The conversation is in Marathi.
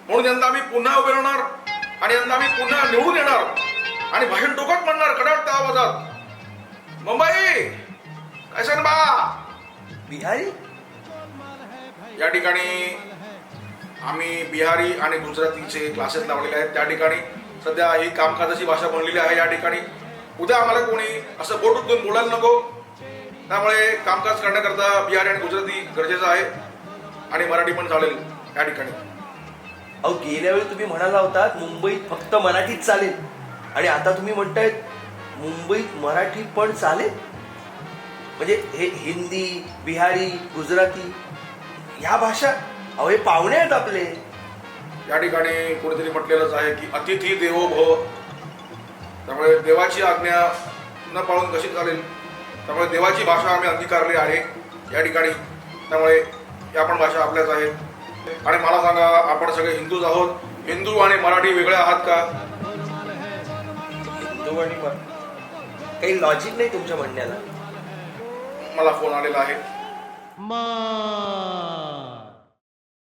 म्हणून यंदा आम्ही पुन्हा उभे राहणार आणि यंदा आम्ही पुन्हा निवडून येणार आणि भाषण टोकात म्हणणार कडाडत्या आवाजात, मुंबई कैसन बा बिहारी. या ठिकाणी आम्ही बिहारी आणि गुजरातीचे क्लासेस लावलेले आहेत. त्या ठिकाणी सध्या ही कामकाजाची भाषा बनलेली आहे. या ठिकाणी उद्या आम्हाला कोणी असं बोट उठून बोलायला नको. त्यामुळे कामकाज करण्याकरता बिहारी आणि गुजराती गरजेचं आहे आणि मराठी पण चालेल या ठिकाणी. अहो, गेल्या वेळी तुम्ही म्हणाला होतात मुंबईत फक्त मराठीच चालेल आणि आता तुम्ही म्हणतायत मुंबईत मराठी पण चालेल. म्हणजे हे हिंदी, बिहारी, गुजराती या भाषा, अहो हे पाहुणे आहेत आपले. या ठिकाणी कोणीतरी म्हटलेलंच आहे की अतिथी देवो भव. त्यामुळे देवाची आज्ञा न पाळून कशी चालेल. त्यामुळे देवाची भाषा आम्ही अंगीकारली आहे या ठिकाणी. त्यामुळे या पण भाषा आपल्याच आहेत. आणि मला सांगा, आपण सगळे हिंदूच आहोत. हिंदू आणि मराठी वेगळे आहात का? हिंदू आणि काही लॉजिक नाही तुमच्या म्हणण्याला. मला फोन आलेला आहे.